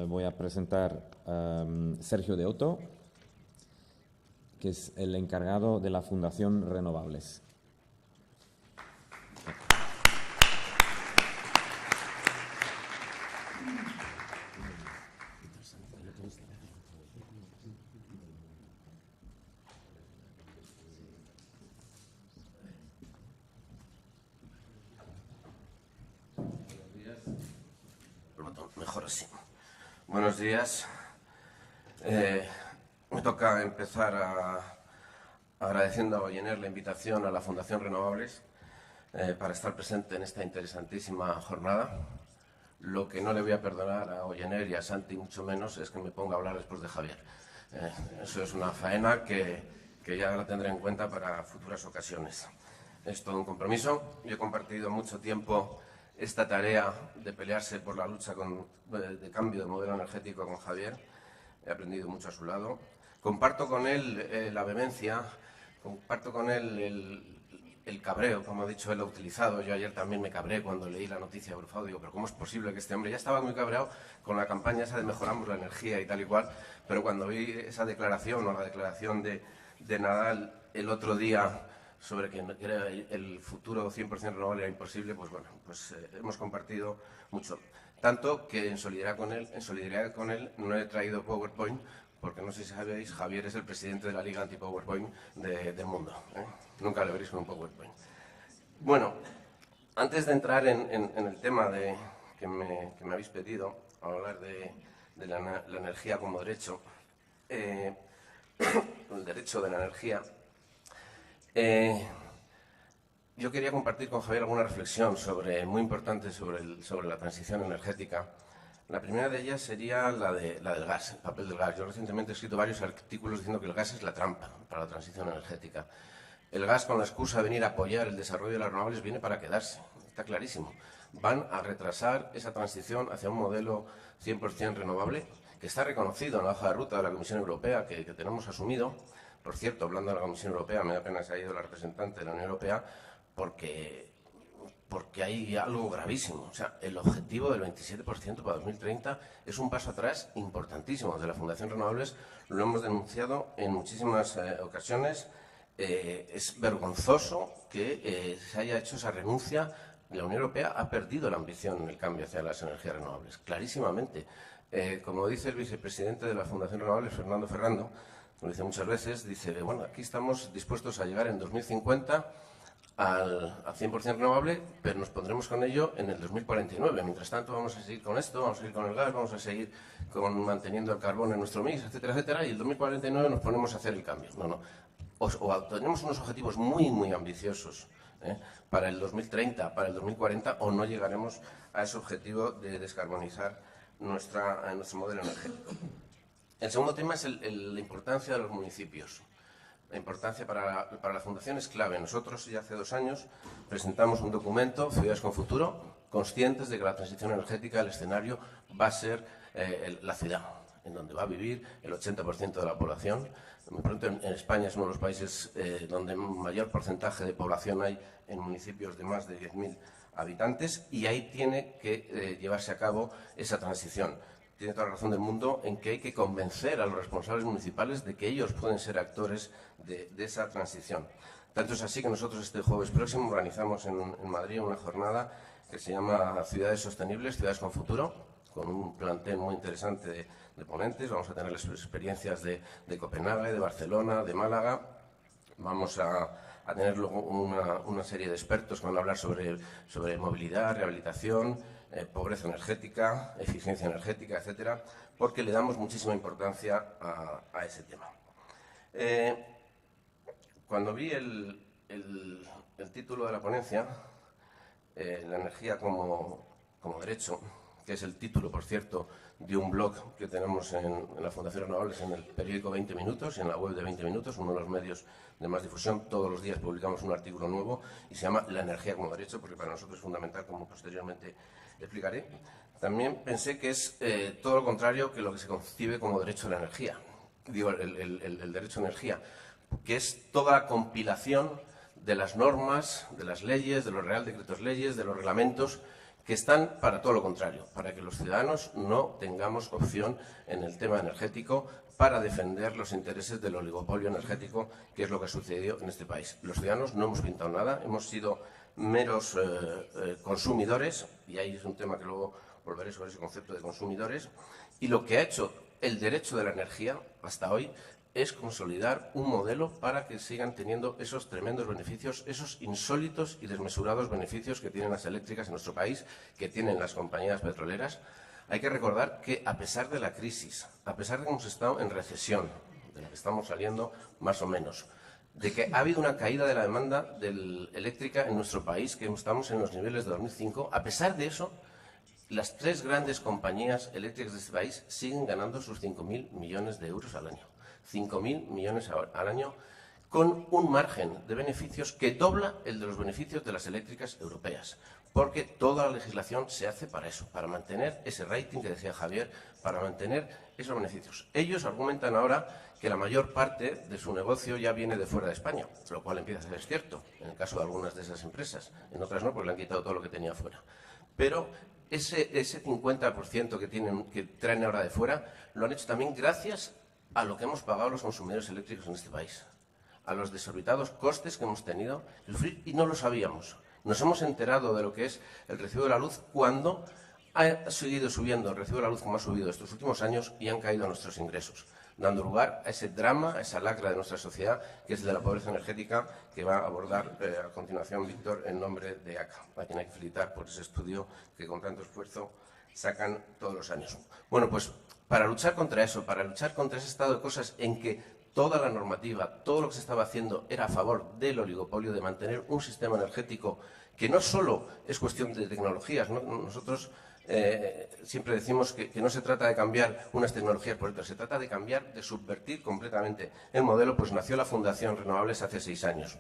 voy a presentar a Sergio de Otto, que es el encargado de la Fundación Renovables. Mejor así. Buenos días. Me toca empezar agradeciendo a Goyener la invitación a la Fundación Renovables para estar presente en esta interesantísima jornada. Lo que no le voy a perdonar a Goyener y a Santi, mucho menos, es que me ponga a hablar después de Javier. Eso es una faena que ya la tendré en cuenta para futuras ocasiones. Es todo un compromiso. Yo he compartido mucho tiempo esta tarea de pelearse por la lucha de cambio de modelo energético con Javier. He aprendido mucho a su lado. Comparto con él la vehemencia, comparto con él el cabreo, como ha dicho él, lo utilizado. Yo ayer también me cabré cuando leí la noticia de Brufau. Digo, pero ¿cómo es posible que este hombre ya estaba muy cabreado con la campaña esa de mejoramos la energía y tal y cual? Pero cuando vi esa declaración o la declaración de Nadal el otro día sobre que el futuro 100% renovable era imposible, pues bueno, hemos compartido mucho. Tanto que en solidaridad con él no he traído PowerPoint, porque no sé si sabéis, Javier es el presidente de la Liga Anti-PowerPoint del mundo. Nunca le veréis con un PowerPoint. Bueno, antes de entrar en el tema que me habéis pedido, a hablar de la energía como derecho, el derecho de la energía, yo quería compartir con Javier alguna reflexión muy importante sobre la transición energética. La primera de ellas sería la del gas, el papel del gas. Yo recientemente he escrito varios artículos diciendo que el gas es la trampa para la transición energética. El gas, con la excusa de venir a apoyar el desarrollo de las renovables, viene para quedarse. Está clarísimo. Van a retrasar esa transición hacia un modelo 100% renovable, que está reconocido en la hoja de ruta de la Comisión Europea, que tenemos asumido. Por cierto, hablando de la Comisión Europea, me da pena que se haya ido la representante de la Unión Europea, porque hay algo gravísimo. O sea, el objetivo del 27% para 2030 es un paso atrás importantísimo. Desde la Fundación Renovables lo hemos denunciado en muchísimas ocasiones. Es vergonzoso que se haya hecho esa renuncia. La Unión Europea ha perdido la ambición en el cambio hacia las energías renovables, clarísimamente. Como dice el vicepresidente de la Fundación Renovables, Fernando Ferrando, lo dice muchas veces, dice, bueno, aquí estamos dispuestos a llegar en 2050 al 100% renovable, pero nos pondremos con ello en el 2049. Mientras tanto vamos a seguir con esto, vamos a seguir con el gas, vamos a seguir manteniendo el carbón en nuestro mix, etcétera, etcétera, y el 2049 nos ponemos a hacer el cambio. No. O tenemos unos objetivos muy, muy ambiciosos para el 2030, para el 2040, o no llegaremos a ese objetivo de descarbonizar nuestro modelo energético. El segundo tema es la importancia de los municipios. La importancia para la Fundación es clave. Nosotros ya hace 2 años presentamos un documento, Ciudades con Futuro, conscientes de que la transición energética, el escenario, va a ser la ciudad, en donde va a vivir el 80% de la población. Muy pronto en España es uno de los países donde mayor porcentaje de población hay en municipios de más de 10.000 habitantes, y ahí tiene que llevarse a cabo esa transición. Tiene toda la razón del mundo en que hay que convencer a los responsables municipales de que ellos pueden ser actores de esa transición. Tanto es así que nosotros este jueves próximo organizamos en Madrid una jornada que se llama Ciudades Sostenibles, Ciudades con Futuro, con un plantel muy interesante de ponentes. Vamos a tener las experiencias de Copenhague, de Barcelona, de Málaga. Vamos a tener luego una serie de expertos que van a hablar sobre movilidad, rehabilitación, pobreza energética, eficiencia energética, etcétera, porque le damos muchísima importancia a ese tema. Cuando vi el título de la ponencia, la energía como derecho, que es el título, por cierto, de un blog que tenemos en la Fundación Renovables, en el periódico 20 Minutos y en la web de 20 Minutos, uno de los medios de más difusión. Todos los días publicamos un artículo nuevo y se llama La energía como derecho, porque para nosotros es fundamental, como posteriormente explicaré. También pensé que es todo lo contrario que lo que se concibe como derecho a la energía. Digo, el derecho a energía, que es toda la compilación de las normas, de las leyes, de los real decretos leyes, de los reglamentos que están para todo lo contrario, para que los ciudadanos no tengamos opción en el tema energético para defender los intereses del oligopolio energético, que es lo que ha sucedido en este país. Los ciudadanos no hemos pintado nada, hemos sido meros consumidores, y ahí es un tema que luego volveré sobre ese concepto de consumidores, y lo que ha hecho el derecho de la energía hasta hoy es consolidar un modelo para que sigan teniendo esos tremendos beneficios, esos insólitos y desmesurados beneficios que tienen las eléctricas en nuestro país, que tienen las compañías petroleras. Hay que recordar que, a pesar de la crisis, a pesar de que hemos estado en recesión, de la que estamos saliendo más o menos, de que ha habido una caída de la demanda eléctrica en nuestro país, que estamos en los niveles de 2005, a pesar de eso, las tres grandes compañías eléctricas de este país siguen ganando sus 5.000 millones de euros al año. 5.000 millones al año, con un margen de beneficios que dobla el de los beneficios de las eléctricas europeas, porque toda la legislación se hace para eso, para mantener ese rating que decía Javier, para mantener esos beneficios. Ellos argumentan ahora que la mayor parte de su negocio ya viene de fuera de España, lo cual empieza a ser cierto, en el caso de algunas de esas empresas, en otras no, porque le han quitado todo lo que tenía fuera. Pero ese 50% que traen ahora de fuera, lo han hecho también gracias a lo que hemos pagado los consumidores eléctricos en este país, a los desorbitados costes que hemos tenido que sufrir y no lo sabíamos. Nos hemos enterado de lo que es el recibo de la luz cuando ha seguido subiendo el recibo de la luz como ha subido estos últimos años y han caído nuestros ingresos, dando lugar a ese drama, a esa lacra de nuestra sociedad, que es el de la pobreza energética, que va a abordar a continuación Víctor en nombre de ACA, a quien hay que felicitar por ese estudio que con tanto esfuerzo sacan todos los años. Bueno, pues para luchar contra eso, para luchar contra ese estado de cosas en que toda la normativa, todo lo que se estaba haciendo era a favor del oligopolio, de mantener un sistema energético que no solo es cuestión de tecnologías, ¿no? Nosotros siempre decimos que no se trata de cambiar unas tecnologías por otras, se trata de cambiar, de subvertir completamente el modelo. Pues nació la Fundación Renovables hace 6 años.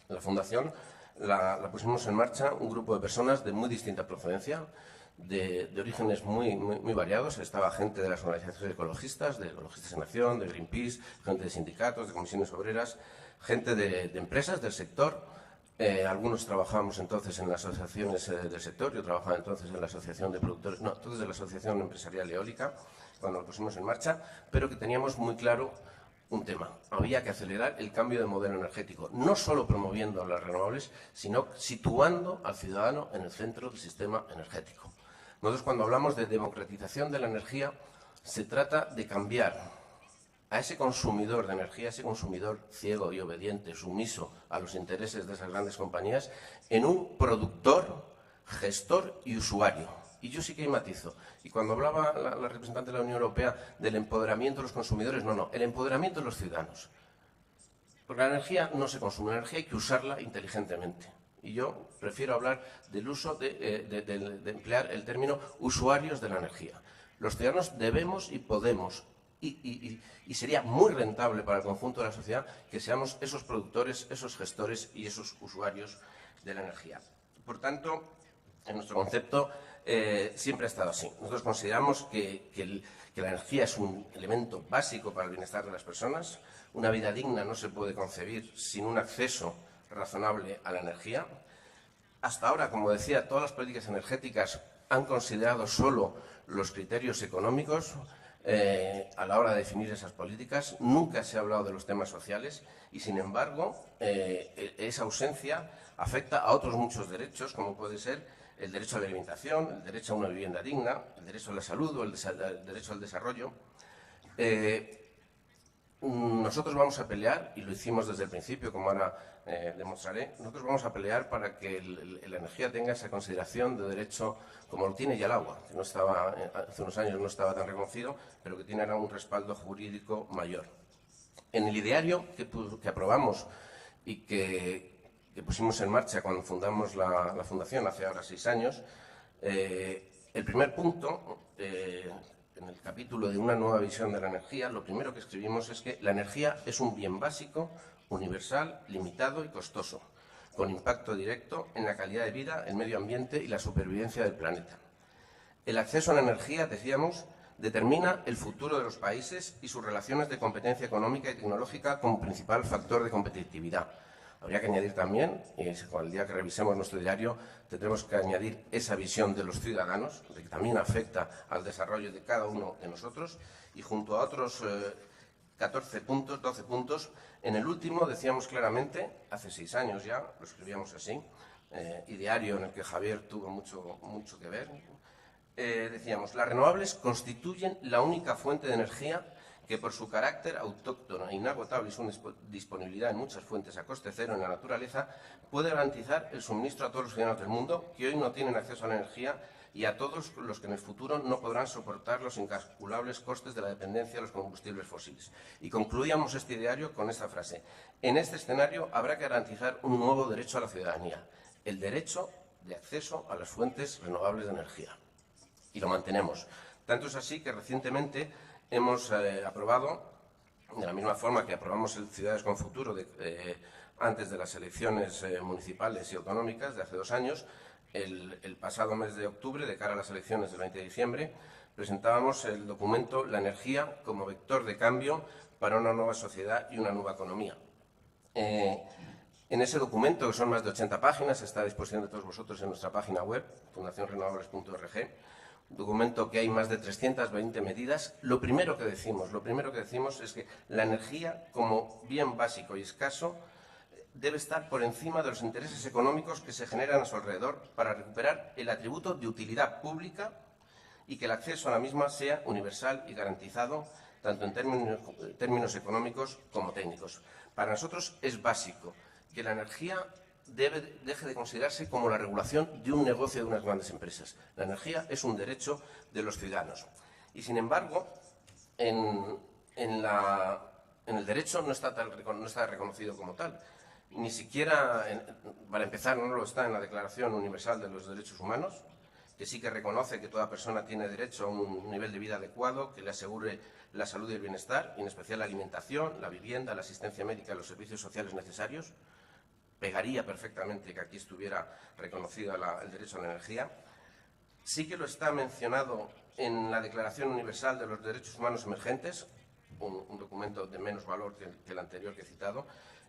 La Fundación la pusimos en marcha un grupo de personas de muy distinta procedencia, de orígenes muy variados. Estaba gente de las organizaciones ecologistas, de Ecologistas en Acción, de Greenpeace, gente de sindicatos, de comisiones obreras, gente de empresas del sector. Algunos trabajábamos entonces en las asociaciones del sector. Yo trabajaba entonces en la Asociación de Productores, no, entonces de la Asociación Empresarial Eólica, cuando lo pusimos en marcha, pero que teníamos muy claro un tema: había que acelerar el cambio de modelo energético, no solo promoviendo las renovables, sino situando al ciudadano en el centro del sistema energético. Nosotros, cuando hablamos de democratización de la energía, se trata de cambiar a ese consumidor de energía, ese consumidor ciego y obediente, sumiso a los intereses de esas grandes compañías, en un productor, gestor y usuario. Y yo sí que hay matizo. Y cuando hablaba la representante de la Unión Europea del empoderamiento de los consumidores, no, el empoderamiento de los ciudadanos. Porque la energía no se consume, la energía hay que usarla inteligentemente. Y yo prefiero hablar del uso de emplear el término usuarios de la energía. Los ciudadanos debemos y podemos, y sería muy rentable para el conjunto de la sociedad, que seamos esos productores, esos gestores y esos usuarios de la energía. Por tanto, en nuestro concepto siempre ha estado así. Nosotros consideramos que la energía es un elemento básico para el bienestar de las personas. Una vida digna no se puede concebir sin un acceso razonable a la energía. Hasta ahora, como decía, todas las políticas energéticas han considerado solo los criterios económicos a la hora de definir esas políticas. Nunca se ha hablado de los temas sociales y, sin embargo, esa ausencia afecta a otros muchos derechos, como puede ser el derecho a la alimentación, el derecho a una vivienda digna, el derecho a la salud o el derecho al desarrollo. Nosotros vamos a pelear, y lo hicimos desde el principio, como ahora demostraré, nosotros vamos a pelear para que la energía tenga esa consideración de derecho como lo tiene ya el agua, que no estaba, hace unos años no estaba tan reconocido, pero que tiene ahora un respaldo jurídico mayor. En el ideario que aprobamos y que pusimos en marcha cuando fundamos la Fundación hace ahora 6 años, el primer punto, en el capítulo de una nueva visión de la energía, lo primero que escribimos es que la energía es un bien básico, universal, limitado y costoso, con impacto directo en la calidad de vida, el medio ambiente y la supervivencia del planeta. El acceso a la energía, decíamos, determina el futuro de los países y sus relaciones de competencia económica y tecnológica como principal factor de competitividad. Habría que añadir también, y el día que revisemos nuestro diario, tendremos que añadir esa visión de los ciudadanos, de que también afecta al desarrollo de cada uno de nosotros, y junto a otros 12 puntos, en el último decíamos claramente, hace 6 años ya, lo escribíamos así, y diario en el que Javier tuvo mucho que ver, decíamos, las renovables constituyen la única fuente de energía que por su carácter autóctono e inagotable y su disponibilidad en muchas fuentes a coste cero en la naturaleza, puede garantizar el suministro a todos los ciudadanos del mundo que hoy no tienen acceso a la energía y a todos los que en el futuro no podrán soportar los incalculables costes de la dependencia de los combustibles fósiles. Y concluíamos este diario con esta frase. En este escenario habrá que garantizar un nuevo derecho a la ciudadanía, el derecho de acceso a las fuentes renovables de energía. Y lo mantenemos. Tanto es así que recientemente hemos aprobado, de la misma forma que aprobamos el Ciudades con Futuro antes de las elecciones municipales y autonómicas de hace 2 años, el pasado mes de octubre, de cara a las elecciones del 20 de diciembre, presentábamos el documento La energía como vector de cambio para una nueva sociedad y una nueva economía. En ese documento, que son más de 80 páginas, está a disposición de todos vosotros en nuestra página web, fundacionrenovables.org, documento que hay más de 320 medidas. Lo primero que decimos es que la energía, como bien básico y escaso, debe estar por encima de los intereses económicos que se generan a su alrededor para recuperar el atributo de utilidad pública y que el acceso a la misma sea universal y garantizado, tanto en términos económicos como técnicos. Para nosotros es básico que la energía deje de considerarse como la regulación de un negocio de unas grandes empresas. La energía es un derecho de los ciudadanos. Y, sin embargo, en el derecho no está reconocido como tal. Ni siquiera, para empezar, no lo está en la Declaración Universal de los Derechos Humanos, que sí que reconoce que toda persona tiene derecho a un nivel de vida adecuado, que le asegure la salud y el bienestar, y en especial la alimentación, la vivienda, la asistencia médica y los servicios sociales necesarios. Pegaría perfectamente que aquí estuviera reconocido el derecho a la energía. Sí que lo está mencionado en la Declaración Universal de los Derechos Humanos Emergentes, un documento de menos valor que el anterior que he citado,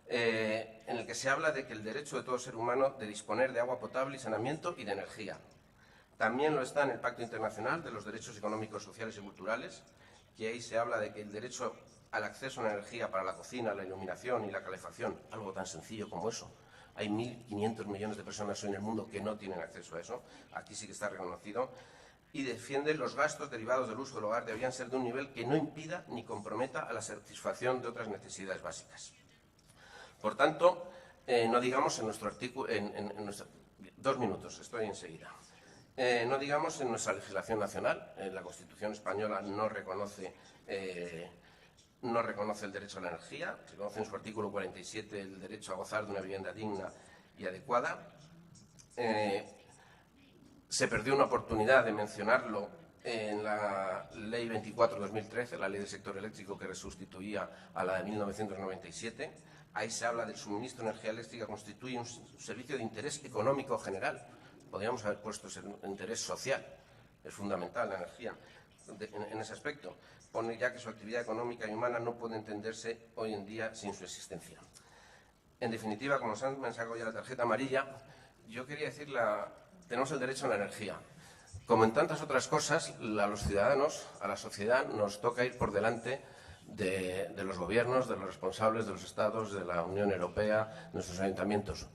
en el que se habla de que el derecho de todo ser humano de disponer de agua potable y saneamiento y de energía. También lo está en el Pacto Internacional de los Derechos Económicos, Sociales y Culturales, que ahí se habla de que el derecho al acceso a la energía para la cocina, la iluminación y la calefacción, algo tan sencillo como eso. Hay 1.500 millones de personas hoy en el mundo que no tienen acceso a eso. Aquí sí que está reconocido. Y defiende los gastos derivados del uso del hogar deberían ser de un nivel que no impida ni comprometa a la satisfacción de otras necesidades básicas. Por tanto, no digamos en nuestro artículo... 2 minutos, estoy enseguida. No digamos en nuestra legislación nacional. La Constitución española no reconoce el derecho a la energía, reconoce en su artículo 47 el derecho a gozar de una vivienda digna y adecuada. Se perdió una oportunidad de mencionarlo en la Ley 24/2013, la Ley del Sector Eléctrico que resustituía a la de 1997. Ahí se habla del suministro de energía eléctrica constituye un servicio de interés económico general. Podríamos haber puesto ese interés social. Es fundamental la energía en ese aspecto. Pone ya que su actividad económica y humana no puede entenderse hoy en día sin su existencia. En definitiva, como me han sacado ya la tarjeta amarilla, yo quería decir, tenemos el derecho a la energía. Como en tantas otras cosas, a los ciudadanos, a la sociedad, nos toca ir por delante de los gobiernos, de los responsables, de los estados, de la Unión Europea, de nuestros ayuntamientos.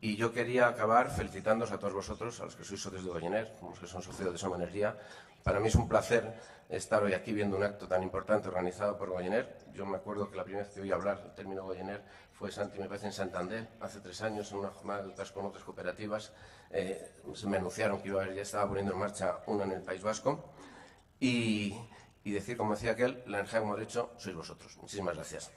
Y yo quería acabar felicitándoos a todos vosotros, a los que sois socios de Goyener, a los que son socios de Soma Energía. Para mí es un placer estar hoy aquí viendo un acto tan importante organizado por Goyener. Yo me acuerdo que la primera vez que oí hablar del término Goyener fue, me parece, en Santander, hace 3 años, en una jornada de otras con otras cooperativas. Se me anunciaron que ya estaba poniendo en marcha una en el País Vasco. Y decir, como decía aquel, la energía como derecho sois vosotros. Muchísimas gracias.